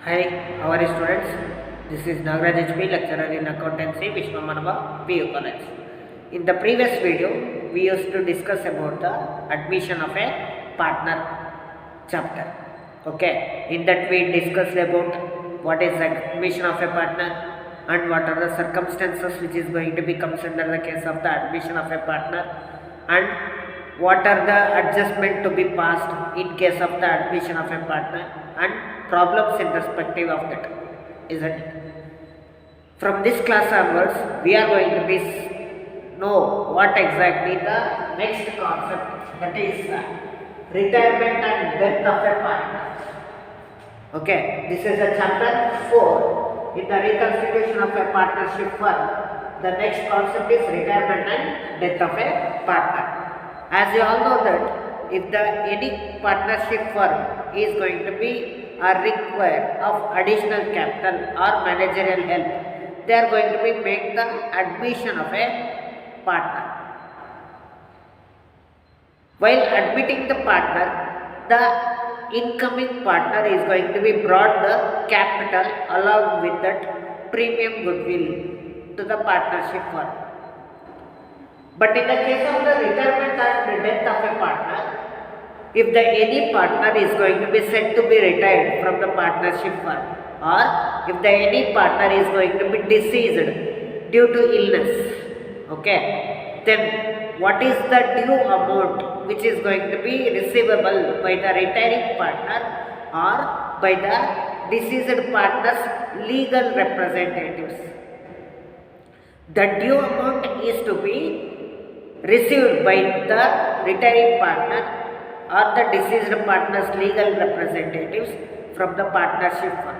Hi, how are you students? This is Nagaraj HP, lecturer in accountancy, Vishwamanava, PU College. In the previous video, we used to discuss about the admission of a partner chapter. Okay, in that we discussed about what is admission of a partner and what are the circumstances which is going to be considered in the case of the admission of a partner, and what are the adjustment to be passed in case of the admission of a partner, and problems in perspective of that, isn't it? From this class onwards, we are going to be know what exactly the next concept, that is retirement and death of a partner. Okay, this is a chapter 4 in the reconstitution of a partnership firm. The next concept is retirement and death of a partner. As you all know that if the any partnership firm is going to be require of additional capital or managerial help, they are going to be make the admission of a partner. While admitting the partner, the incoming partner is going to be brought the capital along with that premium goodwill to the partnership firm. But in the case of the retirement and death of a partner, if the any partner is going to be said to be retired from the partnership firm, or if the any partner is going to be deceased due to illness, okay, then what is the due amount which is going to be receivable by the retiring partner or by the deceased partner's legal representatives? The due amount is to be received by the retiring partner or the deceased partner's legal representatives from the partnership firm.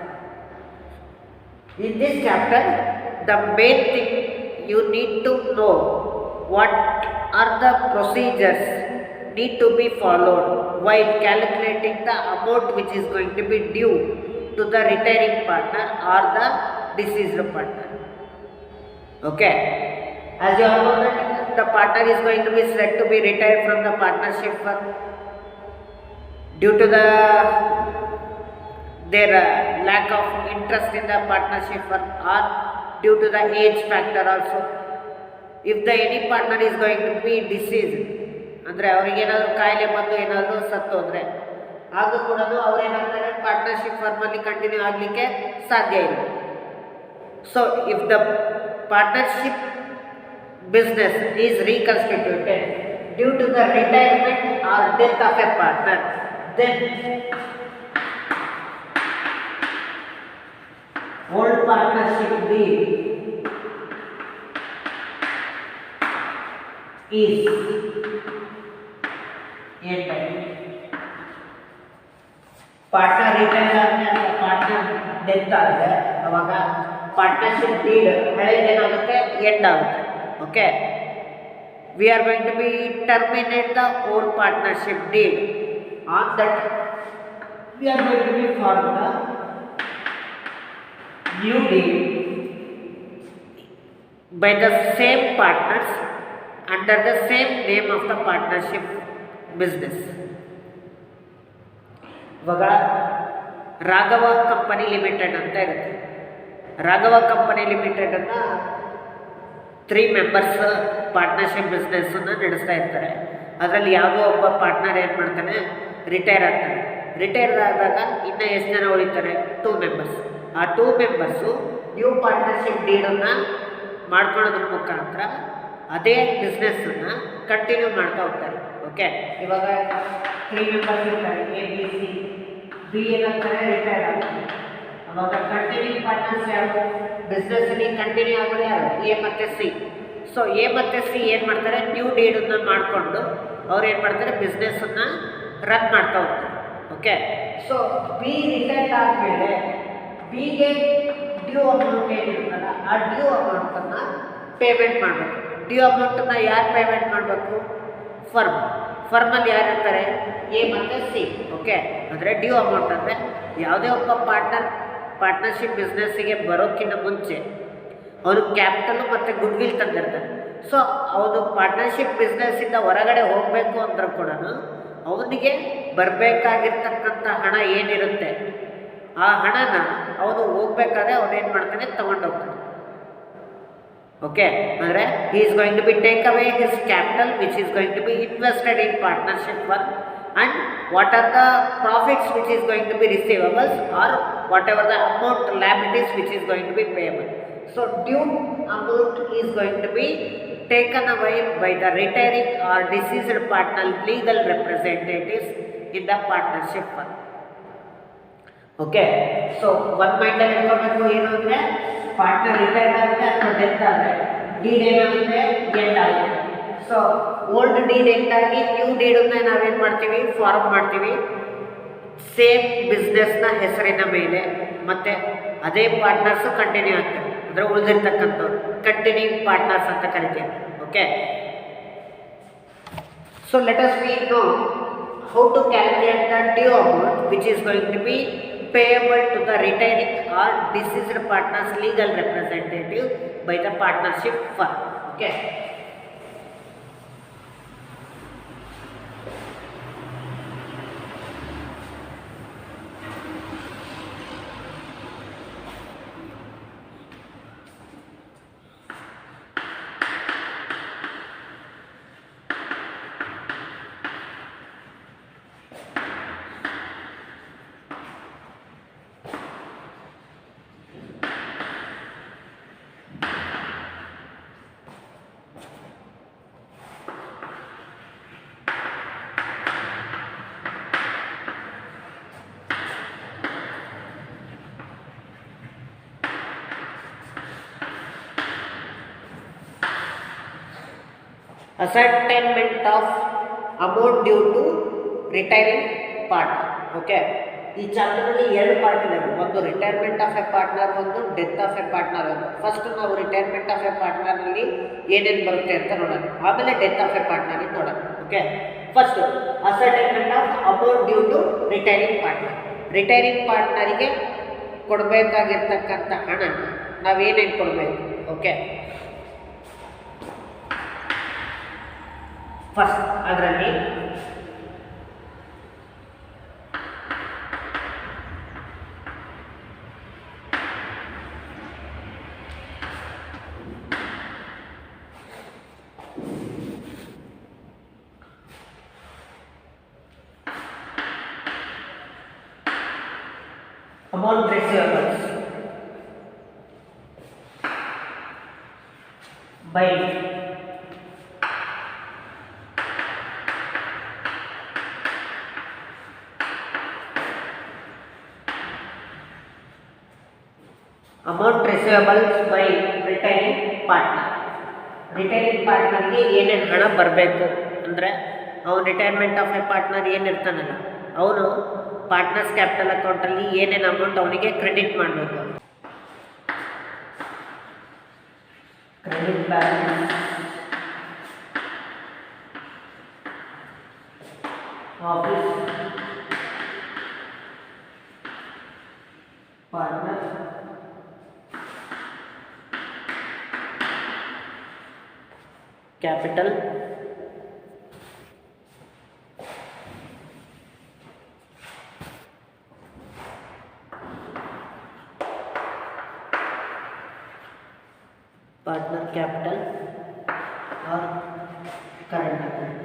In this chapter, the main thing you need to know what are the procedures need to be followed while calculating the amount which is going to be due to the retiring partner or the deceased partner. Okay, as you all know that the partner is going to be said to be retired from the partnership firm due to their lack of interest in the partnership firm or due to the age factor also. If the any partner is going to be deceased, ಅಂದರೆ ಅವ್ರಿಗೆ ಏನಾದರೂ ಕಾಯಿಲೆ ಬಂದು ಏನಾದರೂ ಸತ್ತೋದ್ರೆ ಆಗ ಕೂಡ ಅವ್ರೇನಾಗ್ತಾರೆ partnership ಫರ್ಮಲ್ಲಿ continue ಆಗಲಿಕ್ಕೆ ಸಾಧ್ಯ ಇಲ್ಲ. So if the partnership business is reconstituted due to the retirement or death of a partner, then old partnership deed is ended. Partner retire ಆದ್ಮೇಲೆ ಪಾರ್ಟ್ನರ್ ಡೆತ್ ಆಗಿದೆ, ಅವಾಗ ಪಾರ್ಟ್ನರ್ಶಿಪ್ ಡೀಡ್ ಹಳೆಯದೇನಾಗುತ್ತೆ ಎಂಡ್ ಆಗುತ್ತೆ. Okay, we are going to be terminate the old partnership deed. On that, we are going to be form the new deed by the same partners under the same name of the partnership business. ಇವಾಗ Raghava company limited ಅಂತ ಇರುತ್ತೆ. Raghava company limited ಅನ್ನ 3 members partnership ಬಿಸ್ನೆಸ್ಸನ್ನು ನಡೆಸ್ತಾ ಇರ್ತಾರೆ. ಅದರಲ್ಲಿ ಯಾವುದೋ ಒಬ್ಬ partner ಏನು ಮಾಡ್ತಾನೆ, ರಿಟೈರ್ ಆಗ್ತಾನೆ. ರಿಟೈರ್ ಆದಾಗ ಇನ್ನು ಎಷ್ಟು ಜನ ಉಳಿತಾರೆ? 2 ಮೆಂಬರ್ಸ್. ಆ 2 ಮೆಂಬರ್ಸು ನ್ಯೂ ಪಾರ್ಟ್ನರ್ಶಿಪ್ ಡೀಡನ್ನು ಮಾಡ್ಕೊಳ್ಳೋದ್ರ ಮುಖಾಂತರ ಅದೇ ಬಿಸ್ನೆಸ್ಸನ್ನು ಕಂಟಿನ್ಯೂ ಮಾಡ್ತಾ ಹೋಗ್ತಾರೆ. ಓಕೆ, ಇವಾಗ 3 ಮೆಂಬರ್ಸ್ ಇರ್ತಾರೆ, ಎ ಬಿ ಸಿ. ಬಿ ಏನಾಗ್ತಾರೆ, ರಿಟೈರ್ ಆಗ್ತಾರೆ. ಅವಾಗ ಕಂಟಿನ್ಯೂ ಪಾರ್ಟ್ನರ್ಸ್ ಯಾರು ಬಿಸ್ನೆಸ್ಸಲ್ಲಿ ಕಂಟಿನ್ಯೂ ಆಗೋದು ಯಾರು? ಎ ಮತ್ತು ಸಿ. ಸೊ ಎ ಮತ್ತು ಸಿ ಏನು ಮಾಡ್ತಾರೆ, ನ್ಯೂ ಡೀಡನ್ನು ಮಾಡಿಕೊಂಡು ಅವ್ರು ಏನು ಮಾಡ್ತಾರೆ, ಬಿಸ್ನೆಸ್ಸನ್ನು ರನ್ ಮಾಡ್ತಾ ಹೋಗ್ತಾರೆ. ಓಕೆ, ಸೊ ಬಿ ರಿಟೈರ್ ಆದಮೇಲೆ ಬಿಗೆ ಡ್ಯೂ ಅಮೌಂಟ್ ಏನಿರುತ್ತಲ್ಲ ಆ ಡ್ಯೂ ಅಮೌಂಟನ್ನು ಪೇಮೆಂಟ್ ಮಾಡಬೇಕು. ಡ್ಯೂ ಅಮೌಂಟನ್ನು ಯಾರು ಪೇಮೆಂಟ್ ಮಾಡಬೇಕು? ಫರ್ಮಲ್ಲಿ ಯಾರು ಇರ್ತಾರೆ? ಎ ಮತ್ತು ಸಿ. ಓಕೆ, ಅಂದರೆ ಡ್ಯೂ ಅಮೌಂಟ್ ಅಂದರೆ ಯಾವುದೇ ಒಬ್ಬ ಪಾರ್ಟ್ನರ್ಶಿಪ್ ಬಿಸ್ನೆಸ್ಸಿಗೆ ಬರೋಕ್ಕಿಂತ ಮುಂಚೆ ಅವನು ಕ್ಯಾಪಿಟಲು ಮತ್ತು ಗುಡ್ವಿಲ್ ತಂದಿರ್ತಾನೆ. ಸೊ ಅವನು ಪಾರ್ಟ್ನರ್ಶಿಪ್ ಬಿಸ್ನೆಸ್ಸಿಂದ ಹೊರಗಡೆ ಹೋಗಬೇಕು ಅಂದರೂ ಕೂಡ ಅವನಿಗೆ ಬರಬೇಕಾಗಿರ್ತಕ್ಕಂಥ ಹಣ ಏನಿರುತ್ತೆ ಆ ಹಣನ ಅವನು ಹೋಗ್ಬೇಕಾದ್ರೆ ಅವನೇನು ಮಾಡ್ತಾನೆ, ತಗೊಂಡೋಗ್ತಾನೆ. ಓಕೆ, ಅಂದರೆ he is going to be take away his capital which is going to be invested in partnership one, and what are the profits which is going to be receivables, or whatever the amount liabilities which is going to be payable. So due amount is going to be taken away by the retiring or deceased partner legal representatives in the partnership one. Okay, so ಒಂದು ಮೈಂಡಲ್ಲಿ ಇಟ್ಕೊಳ್ಬೇಕು. ಏನು ಅಂದರೆ partner retire ಆಗುತ್ತೆ ಅಥವಾ death ಆದರೆ deed ಏನಾಗುತ್ತೆ, end ಆಗುತ್ತೆ. ಸೊ ಓಲ್ಡ್ ಡೀಡ್ ಎಂಡ್ ಆಗಿ ನ್ಯೂ ಡೀಡನ್ನ ನಾವೇನು ಮಾಡ್ತೀವಿ, ಫಾರ್ಮ್ ಮಾಡ್ತೀವಿ ಸೇಮ್ ಬಿಸ್ನೆಸ್ನ ಹೆಸರಿನ ಮೇಲೆ. ಮತ್ತು ಅದೇ ಪಾರ್ಟ್ನರ್ಸು ಕಂಟಿನ್ಯೂ ಆಗ್ತದೆ, ಅಂದರೆ ಉಳಿದಿರ್ತಕ್ಕಂಥವ್ರು ಕಂಟಿನ್ಯೂಯಿಂಗ್ ಪಾರ್ಟ್ನರ್ಸ್ ಅಂತ ಕರಿತೀವಿ. Okay, so let us we know how to calculate the due amount which is going to be payable to the retiring or deceased partner's legal representative by the partnership firm. Okay. Ascertainment of amount due to retiring partner. Okay, ಈ ಚಾಪ್ಟರಲ್ಲಿ 2 part ಇದೆ. ಒಂದು retirement of a partner, ಒಂದು death of a partner. ಒಂದು first ನಾವು retirement of A ಪಾರ್ಟ್ನರ್ನಲ್ಲಿ ಏನೇನು ಬರುತ್ತೆ ಅಂತ ನೋಡೋಣ, ಆಮೇಲೆ ಡೆತ್ ಆಫ್ ಎ ಪಾರ್ಟ್ನರಿಗೆ ನೋಡೋಣ. Okay, first ascertainment of amount due to retiring partner. Retiring ಪಾರ್ಟ್ನರಿಗೆ ಕೊಡಬೇಕಾಗಿರ್ತಕ್ಕಂಥ ಹಣ ನಾವೇನೇನು ಕೊಡಬೇಕು. ಓಕೆ, ಫಸ್ಟ್ ಅದರಲ್ಲಿ amount receivables by amount receivables by retiring partner. Retiring ಪಾರ್ಟ್ನರ್ಗೆ ಏನೇನು ಹಣ ಬರಬೇಕು ಅಂದರೆ, ಅವನು ರಿಟೈರ್ಮೆಂಟ್ ಆಫ್ ಎ ಪಾರ್ಟ್ನರ್ ಏನಿರ್ತಾನಲ್ಲ, ಅವನು ಪಾರ್ಟ್ನರ್ಸ್ ಕ್ಯಾಪಿಟಲ್ ಅಕೌಂಟಲ್ಲಿ ಏನೇನು ಅಮೌಂಟ್ ಅವನಿಗೆ ಕ್ರೆಡಿಟ್ ಮಾಡಬೇಕು. Credit balance of his partner capital partner capital or current account.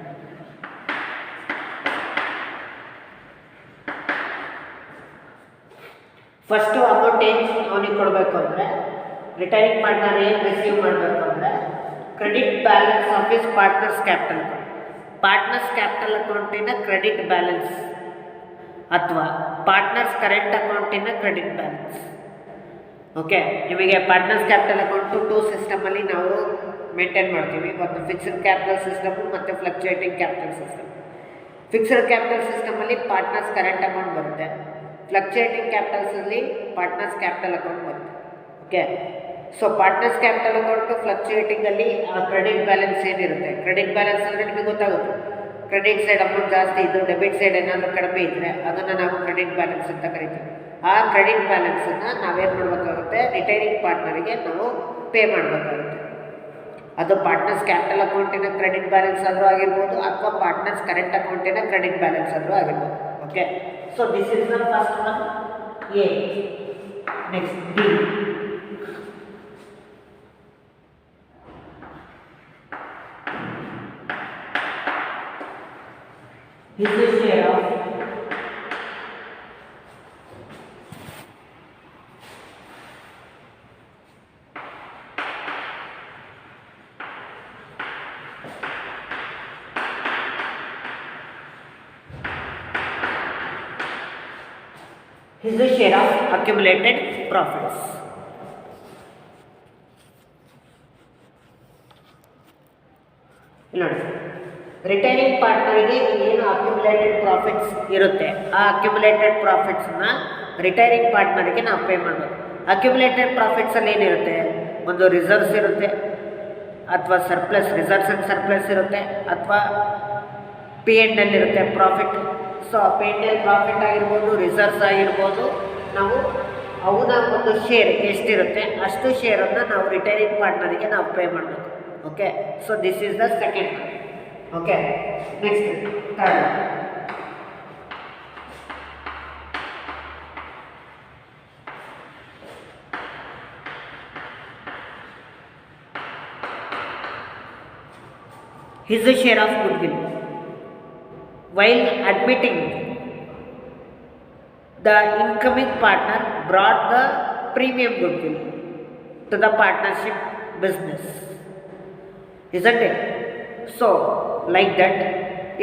First amount ಏನು ಅವನಿಗೆ ಕೊಡಬೇಕು ಅಂದರೆ, ರಿಟೈರಿಂಗ್ ಪಾರ್ಟ್ನರ್ ಏನು ರಿಸೀವ್ ಮಾಡಬೇಕು ಅಂದರೆ, credit balance of his partner's capital account. Partner's capital ಅಕೌಂಟಿನ ಕ್ರೆಡಿಟ್ ಬ್ಯಾಲೆನ್ಸ್ ಅಥವಾ ಪಾರ್ಟ್ನರ್ಸ್ ಕರೆಂಟ್ ಅಕೌಂಟಿನ ಕ್ರೆಡಿಟ್ ಬ್ಯಾಲೆನ್ಸ್. ಓಕೆ, ನಿಮಗೆ ಪಾರ್ಟ್ನರ್ಸ್ ಕ್ಯಾಪಿಟಲ್ ಅಕೌಂಟು 2 ಸಿಸ್ಟಮಲ್ಲಿ ನಾವು ಮೇಂಟೈನ್ ಮಾಡ್ತೀವಿ. ಒಂದು ಫಿಕ್ಸ್ಡ್ ಕ್ಯಾಪಿಟಲ್ ಸಿಸ್ಟಮು ಮತ್ತು fluctuating capital system. Fixed capital ಸಿಸ್ಟಮಲ್ಲಿ ಪಾರ್ಟ್ನರ್ಸ್ ಕರೆಂಟ್ ಅಕೌಂಟ್ ಬರುತ್ತೆ. ಫ್ಲಕ್ಚುಯೇಟಿಂಗ್ ಕ್ಯಾಪಿಟಲ್ಸಲ್ಲಿ ಪಾರ್ಟ್ನರ್ಸ್ ಕ್ಯಾಪಿಟಲ್ ಅಕೌಂಟ್ ಬರುತ್ತೆ. Okay, so partner's capital account ಫ್ಲಕ್ಚುಯೇಟಿಂಗಲ್ಲಿ ಆ ಕ್ರೆಡಿಟ್ ಬ್ಯಾಲೆನ್ಸ್ ಏನಿರುತ್ತೆ, ಕ್ರೆಡಿಟ್ ಬ್ಯಾಲೆನ್ಸ್ ಅಂದರೆ ನಿಮಗೆ ಗೊತ್ತಾಗುತ್ತೆ, ಕ್ರೆಡಿಟ್ ಸೈಡ್ ಅಮೌಂಟ್ ಜಾಸ್ತಿ ಇದ್ದು ಡೆಬಿಟ್ ಸೈಡ್ ಏನಾದರೂ ಕಡಿಮೆ ಇದ್ದರೆ ಅದನ್ನು ನಾವು ಕ್ರೆಡಿಟ್ ಬ್ಯಾಲೆನ್ಸ್ ಅಂತ ಕರಿತೀವಿ. ಆ ಕ್ರೆಡಿಟ್ ಬ್ಯಾಲೆನ್ಸನ್ನು ನಾವೇನು ಮಾಡಬೇಕಾಗುತ್ತೆ, ರಿಟೈರಿಂಗ್ ಪಾರ್ಟ್ನರಿಗೆ ನಾವು ಪೇ ಮಾಡಬೇಕಾಗುತ್ತೆ. ಅದು ಪಾರ್ಟ್ನರ್ಸ್ ಕ್ಯಾಪಿಟಲ್ ಅಕೌಂಟಿನ ಕ್ರೆಡಿಟ್ ಬ್ಯಾಲೆನ್ಸ್ ಆದರೂ ಆಗಿರ್ಬೋದು ಅಥವಾ ಪಾರ್ಟ್ನರ್ಸ್ ಕರೆಂಟ್ ಅಕೌಂಟಿನ ಕ್ರೆಡಿಟ್ ಬ್ಯಾಲೆನ್ಸ್ ಆದರೂ ಆಗಿರ್ಬೋದು. Okay, so this is the first one. A. Next B. His share of accumulated profits. ನೋಡಿ, ರಿಟೈನಿಂಗ್ ಪಾರ್ಟ್ನರ್ಗೆ ಏನು ಅಕ್ಯುಮುಲೇಟೆಡ್ ಪ್ರಾಫಿಟ್ಸ್ ಇರುತ್ತೆ, ಆ ಅಕ್ಯುಮುಲೇಟೆಡ್ ಪ್ರಾಫಿಟ್ಸ್ನ ರಿಟೈನಿಂಗ್ ಪಾರ್ಟ್ನರ್ಗೆ ನಾವು ಪೇ ಮಾಡಬೇಕು. ಅಕ್ಯುಮುಲೇಟೆಡ್ ಪ್ರಾಫಿಟ್ಸಲ್ಲಿ ಏನಿರುತ್ತೆ, ಒಂದು ರಿಸರ್ವ್ಸ್ ಇರುತ್ತೆ, ಅಥವಾ ಸರ್ಪ್ಲಸ್, ರಿಸರ್ವ್ಸ್ ಆ್ಯಂಡ್ ಸರ್ಪ್ಲಸ್ ಇರುತ್ತೆ, ಅಥವಾ P&L ಇರುತ್ತೆ, ಪ್ರಾಫಿಟ್. ಸೊ P&L ಪ್ರಾಫಿಟ್ ಆಗಿರ್ಬೋದು, ರಿಸರ್ವ್ಸ್ ಆಗಿರ್ಬೋದು, ನಾವು ಅವನ ಒಂದು ಶೇರ್ ಎಷ್ಟಿರುತ್ತೆ ಅಷ್ಟು ಶೇರನ್ನು ನಾವು ರಿಟೈನಿಂಗ್ ಪಾರ್ಟ್ನರಿಗೆ ನಾವು ಪೇ ಮಾಡಬೇಕು. Okay, so this is the second. Okay, next third. His share of goodwill. While admitting the incoming partner brought the premium goodwill to the partnership business, isn't it? So, like that,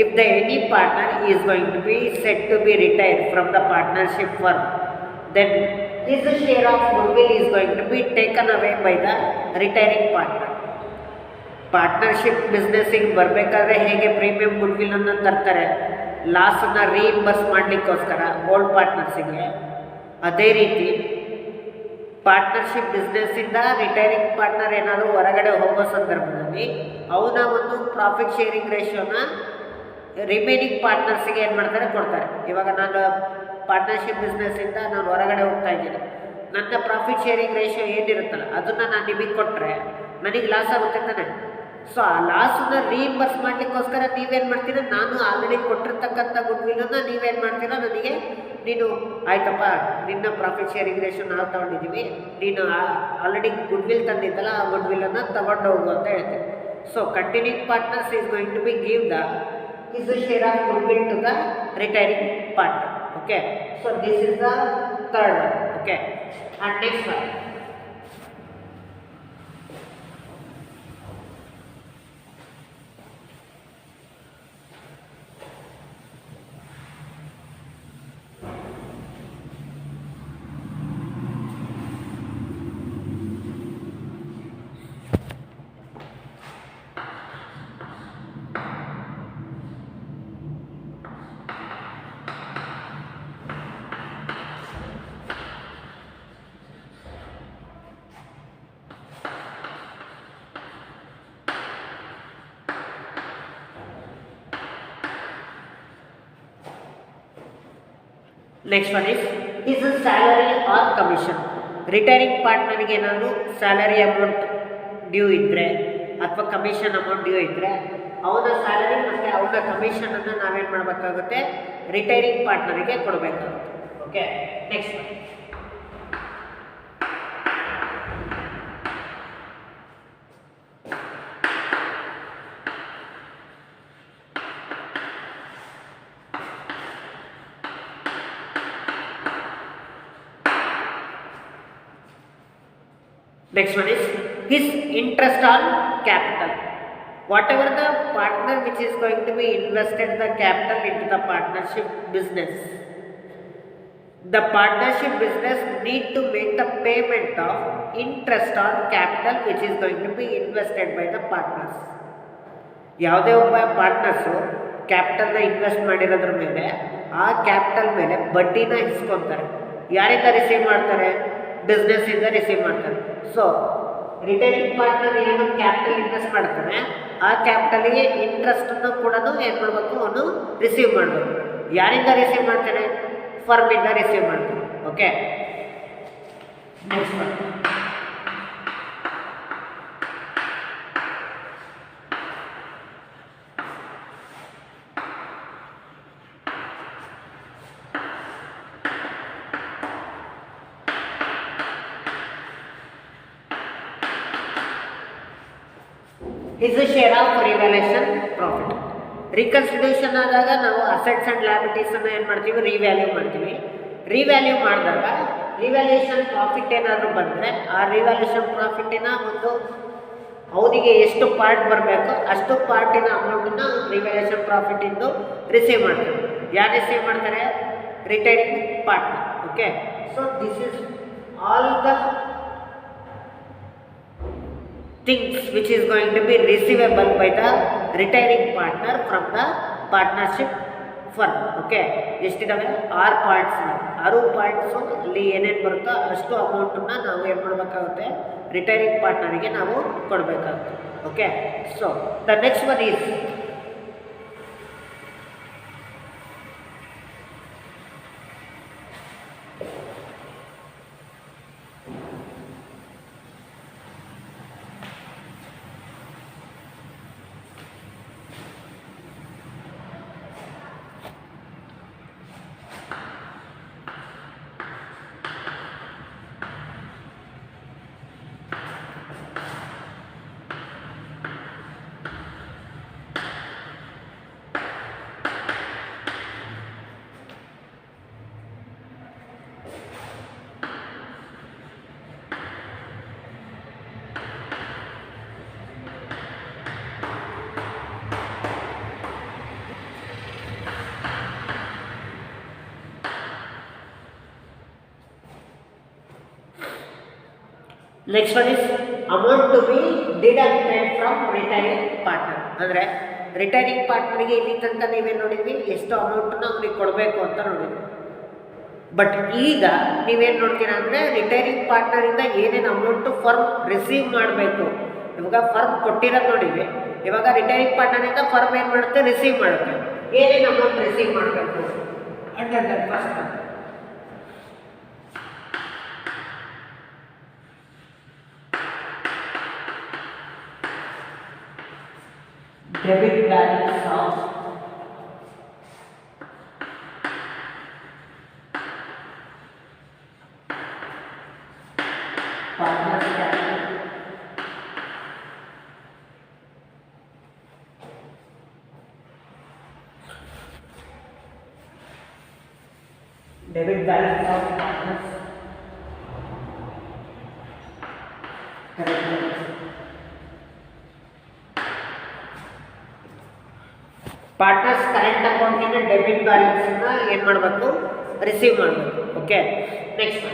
if the any partner is going to be said to be retired from the partnership firm, then his share of goodwill is going to be taken away by the retiring partner. Partnership ಬಿಸ್ನೆಸ್ಸಿಗೆ ಬರಬೇಕಾದ್ರೆ ಹೇಗೆ premium ಗುಡ್ವಿಲ್ಲನ್ನು ತರ್ತಾರೆ ಲಾಸನ್ನು ರೀಇಂಬರ್ಸ್ ಮಾಡಲಿಕ್ಕೋಸ್ಕರ old ಪಾರ್ಟ್ನರ್ಸಿಗೆ, ಅದೇ ರೀತಿ partnership ಬಿಸ್ನೆಸ್ಸಿಂದ retiring partner ಏನಾದರೂ ಹೊರಗಡೆ ಹೋಗೋ ಸಂದರ್ಭದಲ್ಲಿ ಅವನ ಒಂದು ಪ್ರಾಫಿಟ್ ಶೇರಿಂಗ್ ರೇಷಿಯೋನ ರಿಮೈನಿಂಗ್ ಪಾರ್ಟ್ನರ್ಸಿಗೆ ಏನು ಮಾಡ್ತಾರೆ, ಕೊಡ್ತಾರೆ. ಇವಾಗ ನಾನು ಪಾರ್ಟ್ನರ್ಶಿಪ್ ಬಿಸ್ನೆಸ್ಸಿಂದ ನಾನು ಹೊರಗಡೆ ಹೋಗ್ತಾ ಇದ್ದೀನಿ, ನನ್ನ ಪ್ರಾಫಿಟ್ ಶೇರಿಂಗ್ ರೇಷಿಯೋ ಏನಿರುತ್ತಲ್ಲ ಅದನ್ನು ನಾನು ನಿಮಗೆ ಕೊಟ್ಟರೆ ನನಗೆ ಲಾಸ್ ಆಗುತ್ತೆ ತಾನೆ. ಸೊ ಆ ಲಾಸನ್ನು ರೀಇಂಬರ್ಸ್ ಮಾಡಲಿಕ್ಕೋಸ್ಕರ ನೀವೇನು ಮಾಡ್ತೀರಾ, ನಾನು ಆಲ್ರೆಡಿ ಕೊಟ್ಟಿರ್ತಕ್ಕಂಥ ಗುಡ್ವಿಲ್ಲನ್ನು ನೀವೇನು ಮಾಡ್ತೀರಾ, ನನಗೆ ನೀನು ಆಯ್ತಪ್ಪ ನಿನ್ನ ಪ್ರಾಫಿಟ್ ಶೇರಿಂಗ್ ರೇಷಿಯೋ ನಾವು ತೊಗೊಂಡಿದ್ದೀವಿ, ನೀನು ಆಲ್ರೆಡಿ ಗುಡ್ವಿಲ್ ತಂದಿದ್ದಲ್ಲ ಆ ಗುಡ್ವಿಲ್ಲನ್ನು ತಗೊಂಡು ಹೋಗು ಅಂತ ಹೇಳ್ತೀನಿ. So continuing partners is going to be give the is the share of goodwill to the retiring partner. Okay, so this is the third one. Okay, and next one. Next one is salary or commission. Retiring ಪಾರ್ಟ್ನರ್ಗೆ ಏನಾದರೂ salary amount due ಇದ್ದರೆ ಅಥವಾ commission amount due ಇದ್ದರೆ ಅವನ salary ಮತ್ತು ಅವನ ಕಮಿಷನನ್ನು ನಾವೇನು ಮಾಡಬೇಕಾಗುತ್ತೆ, ರಿಟೈರಿಂಗ್ ಪಾರ್ಟ್ನರಿಗೆ ಕೊಡಬೇಕಾಗುತ್ತೆ. Okay, next one. Next one is his interest on capital. Whatever the partner which is going to be invested the capital into the partnership business, the partnership business need to make the payment of interest on capital which is going to be invested by the partners. ಯಾವುದೇ ಒಬ್ಬ partners ಕ್ಯಾಪಿಟಲ್ನ invest ಮಾಡಿರೋದ್ರ ಮೇಲೆ ಆ capital ಮೇಲೆ ಬಡ್ಡಿನ ಇಸ್ಕೊತಾರೆ. ಯಾರಿಂದ receive ಮಾಡ್ತಾರೆ, ಬಿಸ್ನೆಸ್ಸಿಂದ receive ಮಾಡ್ತಾರೆ. So retiring partner ಏನು ಕ್ಯಾಪಿಟಲ್ ಇನ್ವೆಸ್ಟ್ ಮಾಡ್ತಾನೆ ಆ ಕ್ಯಾಪಿಟಲ್ಗೆ ಇಂಟ್ರೆಸ್ಟನ್ನು ಕೂಡ ಏನು ಮಾಡಬೇಕು, ಅವನು ರಿಸೀವ್ ಮಾಡಬೇಕು. ಯಾರಿಂದ ರಿಸೀವ್ ಮಾಡ್ತಾನೆ, ಫರ್ಮಿಂದ ರಿಸೀವ್ ಮಾಡ್ತಾನೆ. Okay, next one. Is the share of revaluation profit. Reconsideration ಆದಾಗ ನಾವು ಅಸೆಟ್ಸ್ ಆ್ಯಂಡ್ ಲಯಬಿಲಿಟೀಸನ್ನು ಏನು ಮಾಡ್ತೀವಿ, ರಿವ್ಯಾಲ್ಯೂ ಮಾಡ್ತೀವಿ. ರಿವ್ಯಾಲ್ಯೂ ಮಾಡಿದಾಗ ರಿವ್ಯಾಲ್ಯೂಷನ್ ಪ್ರಾಫಿಟ್ ಏನಾದರೂ ಬಂದರೆ ಆ ರಿವ್ಯಾಲ್ಯೂಷನ್ ಪ್ರಾಫಿಟ್ಟಿನ ಒಂದು ಅವನಿಗೆ ಎಷ್ಟು ಪಾರ್ಟ್ ಬರಬೇಕು ಅಷ್ಟು ಪಾರ್ಟಿನ ಅಮೌಂಟನ್ನು ರಿವ್ಯಾಲ್ಯೂಷನ್ ಪ್ರಾಫಿಟ್ಟಿಂದು ರಿಸೀವ್ ಮಾಡ್ತಾರೆ. ಯಾರು ರಿಸೀವ್ ಮಾಡ್ತಾರೆ? Retiring partner. Okay, so this is all the things which is going to be receivable by the retiring partner from the partnership firm. Okay, ಎಷ್ಟಿದ್ದಾವೆ? 6 ಪಾರ್ಟ್ಸ್. 6 ಪಾರ್ಟ್ಸು ಅಲ್ಲಿ ಏನೇನು ಬರುತ್ತೋ ಅಷ್ಟು ಅಮೌಂಟನ್ನು ನಾವು ಏನು ಮಾಡಬೇಕಾಗುತ್ತೆ, ರಿಟೈರಿಂಗ್ ಪಾರ್ಟ್ನರಿಗೆ ನಾವು ಕೊಡಬೇಕಾಗುತ್ತೆ. Okay, so the next one is next one is amount to be deducted from retiring partner. ಅಂದರೆ ರಿಟೈರಿಂಗ್ ಪಾರ್ಟ್ನರ್ಗೆ ಇಲ್ಲಿ ತನಕ ನೀವೇನು ನೋಡಿದ್ವಿ, ಎಷ್ಟು ಅಮೌಂಟನ್ನು ಅವ್ರಿಗೆ ಕೊಡಬೇಕು ಅಂತ ನೋಡಿದ್ವಿ. ಬಟ್ ಈಗ ನೀವೇನು ನೋಡ್ತೀರಾ ಅಂದರೆ ರಿಟೈರಿಂಗ್ ಪಾರ್ಟ್ನರಿಂದ ಏನೇನು ಅಮೌಂಟು ಫರ್ಮ್ ರಿಸೀವ್ ಮಾಡಬೇಕು. ಇವಾಗ ಫರ್ಮ್ ಕೊಟ್ಟಿರೋದು ನೋಡಿದ್ವಿ, ಇವಾಗ ರಿಟೈರಿಂಗ್ ಪಾರ್ಟ್ನರಿಂದ ಫರ್ಮ್ ಏನು ಮಾಡುತ್ತೆ, ರಿಸೀವ್ ಮಾಡುತ್ತೆ. ಏನೇನು ಅಮೌಂಟ್ ರಿಸೀವ್ ಮಾಡಬೇಕು ಅಂತ first debit balance of partner's capital, debit balance of partners capital. Partners current ಅಕೌಂಟಿನ ಡೆಬಿಟ್ ಬ್ಯಾಲೆನ್ಸನ್ನು ಏನು ಮಾಡಬೇಕು, ರಿಸೀವ್ ಮಾಡಬೇಕು. Okay, next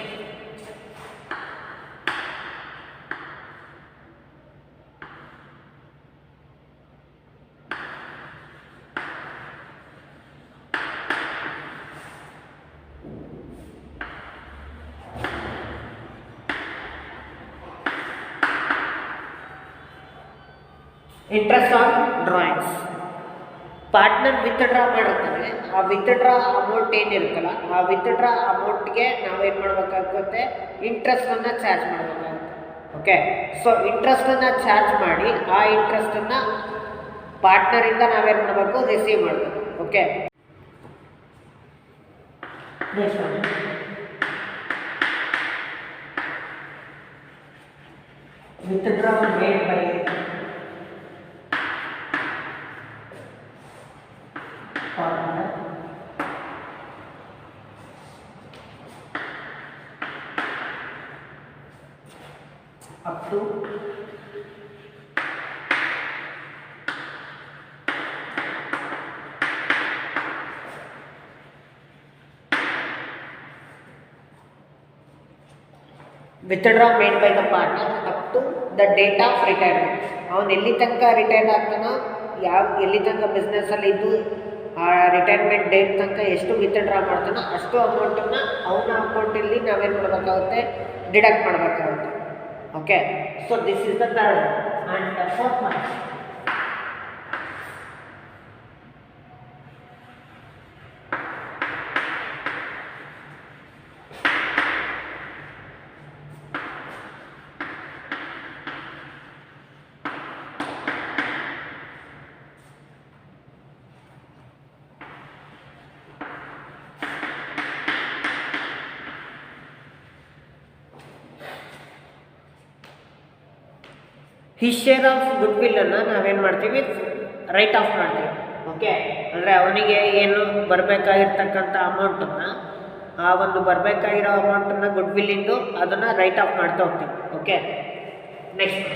interest on drawings. Partner withdraw ಮಾಡಿರ್ತಾರೆ, ಆ ವಿತ್ಡ್ರಾ ಅಮೌಂಟ್ ಏನಿರುತ್ತಲ್ಲ ಆ ವಿತ್ಡ್ರಾ ಅಮೌಂಟ್ಗೆ ನಾವೇನು ಮಾಡಬೇಕಾಗುತ್ತೆ, ಇಂಟ್ರೆಸ್ಟನ್ನು ಚಾರ್ಜ್ ಮಾಡಬೇಕಾಗುತ್ತೆ. ಓಕೆ, ಸೊ ಇಂಟ್ರೆಸ್ಟನ್ನು ಚಾರ್ಜ್ ಮಾಡಿ ಆ ಇಂಟ್ರೆಸ್ಟನ್ನು ಪಾರ್ಟ್ನರಿಂದ ನಾವೇನು ಮಾಡಬೇಕು, ರಿಸೀವ್ ಮಾಡಬೇಕು. Okay, withdraw made by partner up to withdraw made by the partner up to the date of retirement. ಅವನು ಎಲ್ಲಿ ತನಕ ರಿಟೈರ್ ಆಗ್ತಾನೋ, ಎಲ್ಲಿ ತನಕ ಬಿಸ್ನೆಸ್ಸಲ್ಲಿ ಇದ್ದು ಆ ರಿಟೈರ್ಮೆಂಟ್ ಡೇಟ್ ತನಕ ಎಷ್ಟು ವಿತ್ಡ್ರಾ ಮಾಡ್ತಾನೋ ಅಷ್ಟು ಅಮೌಂಟನ್ನು ಅವನ ಅಕೌಂಟಲ್ಲಿ ನಾವೇನು ಮಾಡಬೇಕಾಗುತ್ತೆ, ಡಿಡಕ್ಟ್ ಮಾಡಬೇಕಾಗುತ್ತೆ. Okay, so this is the third and the fourth one. His share of ಗುಡ್ ವಿಲ್ಲನ್ನು ನಾವೇನು ಮಾಡ್ತೀವಿ, ರೈಟ್ ಆಫ್ ಮಾಡ್ತೀವಿ. ಓಕೆ, ಅಂದರೆ ಅವನಿಗೆ ಏನು ಬರಬೇಕಾಗಿರ್ತಕ್ಕಂಥ ಅಮೌಂಟನ್ನು, ಆ ಒಂದು ಬರಬೇಕಾಗಿರೋ ಅಮೌಂಟನ್ನು ಗುಡ್ ವಿಲ್ಲಿಂದು ಅದನ್ನು ರೈಟ್ ಆಫ್ ಮಾಡ್ತಾ ಹೋಗ್ತೀವಿ. ಓಕೆ, ನೆಕ್ಸ್ಟ್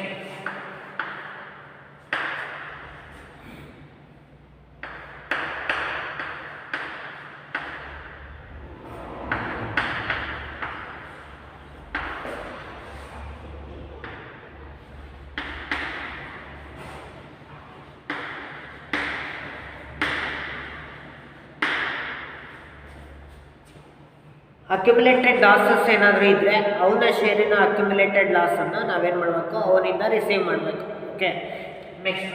ಅಕ್ಯುಮುಲೇಟೆಡ್ ಲಾಸಸ್ ಏನಾದರೂ ಇದ್ದರೆ ಅವನ ಶೇರಿನ ಅಕ್ಯುಮುಲೇಟೆಡ್ ಲಾಸನ್ನು ನಾವೇನು ಮಾಡಬೇಕು, ಅವನಿಂದ ರಿಸೀವ್ ಮಾಡಬೇಕು. Okay, next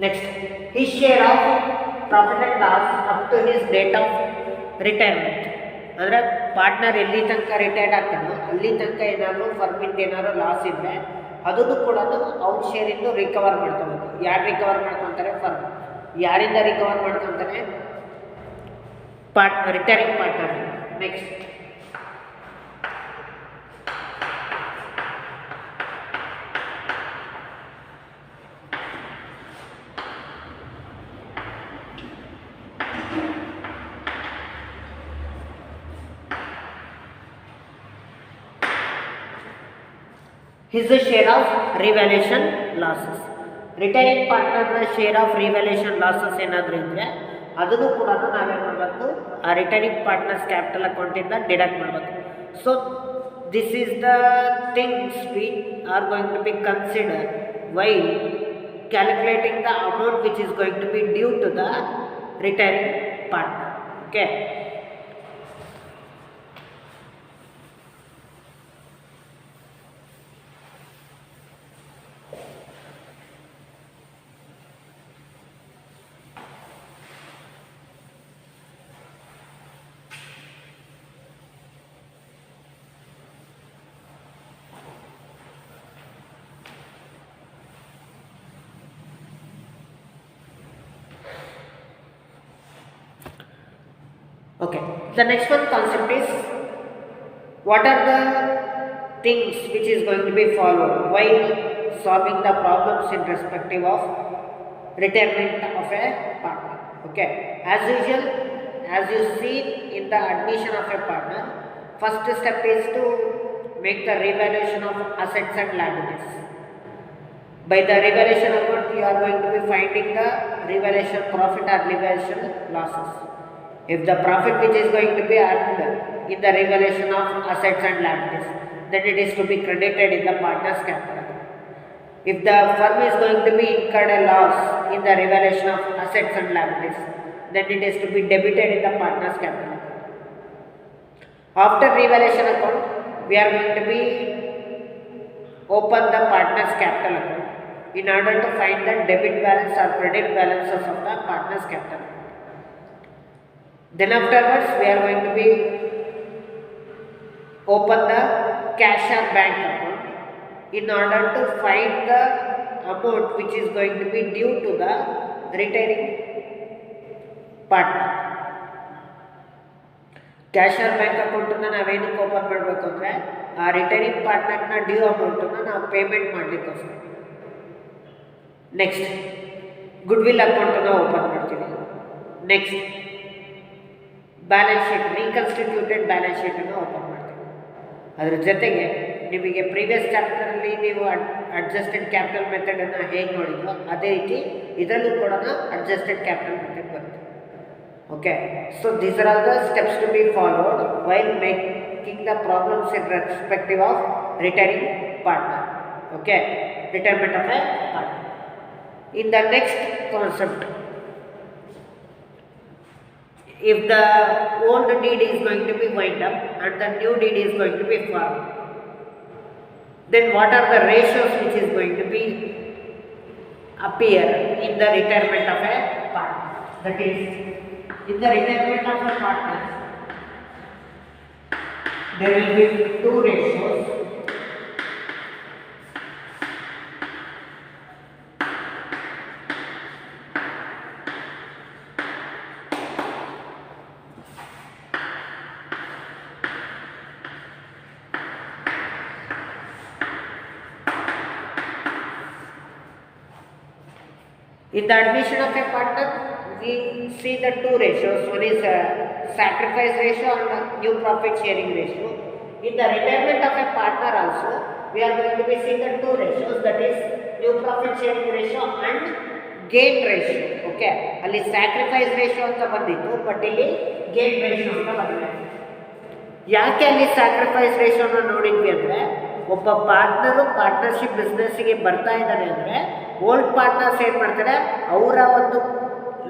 Next, his share of profit and loss up to his date of retirement. ಅಂದರೆ ಪಾರ್ಟ್ನರ್ ಎಲ್ಲಿ ತನಕ ರಿಟೈರ್ಡ್ ಆಗ್ತಾನೋ ಅಲ್ಲಿ ತನಕ ಏನಾದರೂ ಫರ್ಮಿಂದ ಏನಾದರೂ ಲಾಸ್ ಇದ್ದರೆ ಅದನ್ನು ಕೂಡ ಅವ್ನ ಶೇರಿಂದು ರಿಕವರ್ ಮಾಡ್ಕೋಬೇಕು. ಯಾರು ರಿಕವರ್ ಮಾಡ್ಕೊತಾರೆ? ಫರ್ಮ್. ಯಾರಿಂದ ರಿಕವರ್ ಮಾಡ್ಕೊತಾನೆ? Retiring partner. Next his share of revaluation losses. Retiring ಪಾರ್ಟ್ನರ್ನ ಶೇರ್ ಆಫ್ ರಿವ್ಯಾಲ್ಯೂಷನ್ ಲಾಸಸ್ ಏನಾದರೂ ಇದ್ದರೆ ಅದನ್ನು ಕೂಡ ನಾವೇನು ಮಾಡಬೇಕು, ಆ ರಿಟೈರಿಂಗ್ ಪಾರ್ಟ್ನರ್ಸ್ ಕ್ಯಾಪಿಟಲ್ ಅಕೌಂಟಿಂದ ಡಿಡಕ್ಟ್ ಮಾಡಬೇಕು. So this is the things we are going to be consider while calculating the amount which is going to be due to the retiring partner. Okay, okay, the next one concept is what are the things which is going to be followed while solving the problems in respective of retirement of a partner. Okay, as usual, as you see in the admission of a partner, first step is to make the revaluation of assets and liabilities. By the revaluation account you are going to be finding the revaluation profit or revaluation losses. If the profit which is going to be earned in the revaluation of assets and liabilities, then it is to be credited in the partner's capital. If the firm is going to be incurred a loss in the revaluation of assets and liabilities, then it is to be debited in the partner's capital. After revaluation account, we are going to be open the partner's capital account in order to find the debit balance or credit balances of the partner's capital. Then afterwards we are going to be open the cash or bank account in order to find the amount which is going to be due to the retiring partner. Cash or bank ಅಕೌಂಟನ್ನು ನಾವೇನಕ್ಕೆ open ಮಾಡಬೇಕು ಅಂದರೆ ಆ retiring ಪಾರ್ಟ್ನರ್ನ due ಅಮೌಂಟನ್ನು ನಾವು payment ಮಾಡಲಿಕ್ಕೋಸ್ಕರ. Next goodwill ಅಕೌಂಟನ್ನು open ಮಾಡ್ತೀವಿ. Next balance sheet, reconstituted balance ಶೀಟನ್ನು ಓಪನ್ ಮಾಡ್ತೀವಿ. ಅದರ ಜೊತೆಗೆ ನಿಮಗೆ ಪ್ರೀವಿಯಸ್ ಚಾಪ್ಟರಲ್ಲಿ ನೀವು ಅಡ್ಜಸ್ಟೆಡ್ ಕ್ಯಾಪಿಟಲ್ ಮೆಥಡನ್ನು ಹೇಗೆ ನೋಡಿದ್ರೋ ಅದೇ ರೀತಿ ಇದರಲ್ಲೂ ಕೂಡ ಅಡ್ಜಸ್ಟೆಡ್ ಕ್ಯಾಪಿಟಲ್ ಮೆಥಡ್ ಬರುತ್ತೆ. Okay, so these are all the steps to be followed while making the problems in respective of retiring partner. Okay, retirement of a partner. In the next concept, if the old deed is going to be wind up and the new deed is going to be formed, then what are the ratios which is going to be appear in the retirement of a partner? That is, in the retirement of a partner, there will be two ratios. In the admission of a partner, we see the two ratios. One is sacrifice ratio and new profit sharing ratio. In the retirement of a partner also, we are going to be seeing the two ratios, that is new profit sharing ratio and gain ratio. Okay, ಅಲ್ಲಿ sacrifice ratio ಅಂತ ಬಂದಿತ್ತು, but ಇಲ್ಲಿ gain ratio ಅಂತ ಬಂದಿದೆ. ಯಾಕೆ ಅಲ್ಲಿ sacrifice ratio ಅನ್ನು ನೋಡಿದ್ವಿ ಅಂದರೆ, ಒಬ್ಬ ಪಾರ್ಟ್ನರು ಪಾರ್ಟ್ನರ್ಶಿಪ್ ಬಿಸ್ನೆಸ್ಸಿಗೆ ಬರ್ತಾ ಇದ್ದಾನೆ ಅಂದರೆ ಓಲ್ಡ್ ಪಾರ್ಟ್ನರ್ಸ್ ಏನು ಮಾಡ್ತಾರೆ, ಅವರ ಒಂದು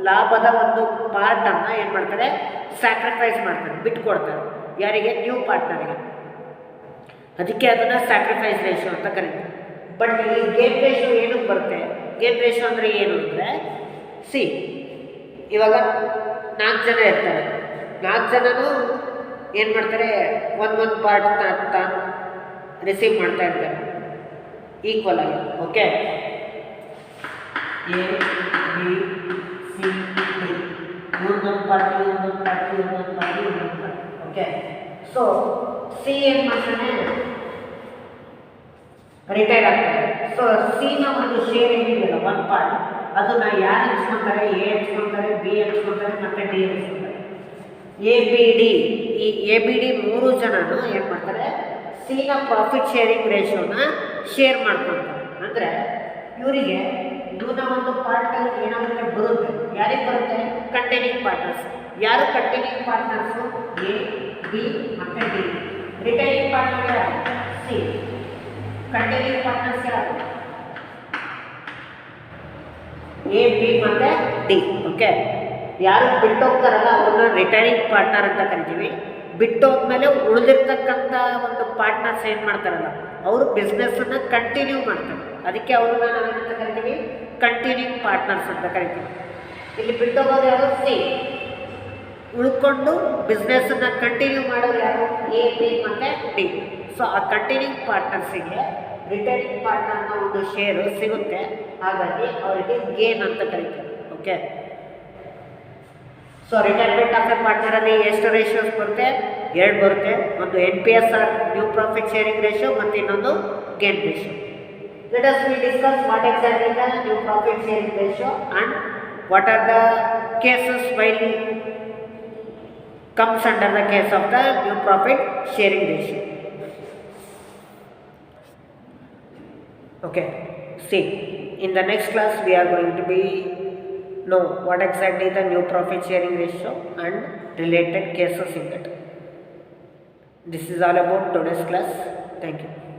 ಲಾಭದ ಒಂದು ಪಾರ್ಟನ್ನು ಏನು ಮಾಡ್ತಾರೆ, ಸ್ಯಾಕ್ರಿಫೈಸ್ ಮಾಡ್ತಾರೆ, ಬಿಟ್ಕೊಡ್ತಾರೆ. ಯಾರಿಗೆ? ನ್ಯೂ ಪಾರ್ಟ್ನರಿಗೆ. ಅದಕ್ಕೆ ಅದನ್ನು ಸ್ಯಾಕ್ರಿಫೈಸ್ ರೇಷಿಯೋ ಅಂತ ಕರೀತಾರೆ. ಬಟ್ ಈ ಗೇನ್ ರೇಷಿಯೋ ಏನಕ್ಕೆ ಬರುತ್ತೆ? ಗೇನ್ ರೇಷಿಯೋ ಅಂದರೆ ಏನು ಅಂದರೆ, ಸಿ ಇವಾಗ 4 ಜನ ಇರ್ತಾರೆ, 4 ಜನನೂ ಏನು ಮಾಡ್ತಾರೆ, ಒಂದು ಪಾರ್ಟ್ ತಾನು ರಿಸೀವ್ ಮಾಡ್ತಾ ಇರ್ತಾರೆ ಈಕ್ವಲ್ ಆಗಿ. Okay, A B C D, ಇವ್ರದ್ದೊಂದು ಪಾರ್ಟಿ, ಇವ್ರದ್ದೊಂದು ಪಾರ್ಟಿ, ಇವ್ರದ್ದೊಂದು ಪಾರ್ಟಿ, ಇವ್ರದ್ದೊಂದು ಪಾರ್ಟಿ. ಓಕೆ, ಸೊ ಸಿ ಏನು ಮಾಡ್ತಾನೆ, ರಿಟೈರ್ ಆಗ್ತಾರೆ. ಸೊ ಸಿನ ಒಂದು ಶೇರ್ ಏನಿದೆಯಲ್ಲ, ಒಂದು ಪಾರ್ಟ್, ಅದನ್ನ ಯಾರು ಹಂಚ್ಕೊತಾರೆ? ಎ ಹಂಚ್ಕೊತಾರೆ, ಬಿ ಹಂಚ್ಕೊತಾರೆ, ಮತ್ತು ಡಿ ಹಂಚ್ಕೊತಾರೆ. ಎ ಬಿ ಡಿ, ಈ ಎ ಬಿ ಡಿ 3 ಜನನು ಏನು ಮಾಡ್ತಾರೆ, ಸಿನ ಪ್ರಾಫಿಟ್ ಶೇರಿಂಗ್ ರೇಷಿಯೋನ ಶೇರ್ ಮಾಡ್ಕೊಳ್ತಾರೆ. ಅಂದರೆ ಇವರಿಗೆ ಇವನ ಒಂದು ಪಾರ್ಟ್ ಏನಾಗುತ್ತೆ ಬರುತ್ತೆ. ಯಾರಿಗೆ ಬರುತ್ತೆ? Containing partners. ಯಾರು ಕಂಟೈನಿಂಗ್ ಪಾರ್ಟ್ನರ್ಸು? ಎ ಬಿ ಮತ್ತು ಡಿ. ರಿಟೈನಿಂಗ್ ಪಾರ್ಟ್ನರ್ ಯಾರು? ಸಿ. ಕಂಟೈನಿಂಗ್ ಪಾರ್ಟ್ನರ್ಸ್ ಯಾರು? ಎ ಬಿ ಮತ್ತು ಡಿ. ಓಕೆ, ಯಾರು ಬಿಟ್ಟೋಗ್ತಾರಲ್ಲ ಅವ್ರನ್ನ ರಿಟೈನಿಂಗ್ ಪಾರ್ಟ್ನರ್ ಅಂತ ಕರಿತೀವಿ. ಬಿಟ್ಟೋದ್ಮೇಲೆ ಉಳಿದಿರ್ತಕ್ಕಂಥ ಒಂದು ಪಾರ್ಟ್ನರ್ಸ್ ಏನು ಮಾಡ್ತಾರಲ್ಲ, ಅವರು ಬಿಸ್ನೆಸ್ಸನ್ನು ಕಂಟಿನ್ಯೂ ಮಾಡ್ತಾರೆ. ಅದಕ್ಕೆ ಅವ್ರನ್ನ ನಾವೇನಂತ ಕರಿತೀವಿ? ಕಂಟಿನ್ಯೂಯಿಂಗ್ ಪಾರ್ಟ್ನರ್ಸ್ ಅಂತ ಕರಿತೀವಿ. ಇಲ್ಲಿ ಬಿಟ್ಟೋಗೋದು ಯಾರು? ಸಿ. ಉಳ್ಕೊಂಡು ಬಿಸ್ನೆಸ್ಸನ್ನು ಕಂಟಿನ್ಯೂ ಮಾಡೋರು ಯಾರು? ಎ ಬಿ ಮತ್ತು ಡಿ. ಸೊ ಆ ಕಂಟಿನ್ಯೂಯಿಂಗ್ ಪಾರ್ಟ್ನರ್ಸಿಗೆ ರಿಟೈನಿಂಗ್ ಪಾರ್ಟ್ನರ್ನ ಒಂದು ಶೇರು ಸಿಗುತ್ತೆ. ಹಾಗಾಗಿ ಅವರಿಗೆ ಗೇನ್ ಅಂತ ಕರಿತೀವಿ. Okay, so retirement of a ಪಾರ್ಟ್ನರಲ್ಲಿ ಎಷ್ಟು ರೇಷಿಯೋಸ್ ಬರುತ್ತೆ? 2 ಬರುತ್ತೆ. ಒಂದು NPS or new profit sharing ratio, ಮತ್ತು ಇನ್ನೊಂದು gain ratio. Let us we discuss what exactly the new profit sharing ratio and what are the cases while comes under the case of the new profit sharing ratio. Okay, see, in the next class we are going to be know what exactly the new profit sharing ratio and related cases in that. This is all about today's class. Thank you.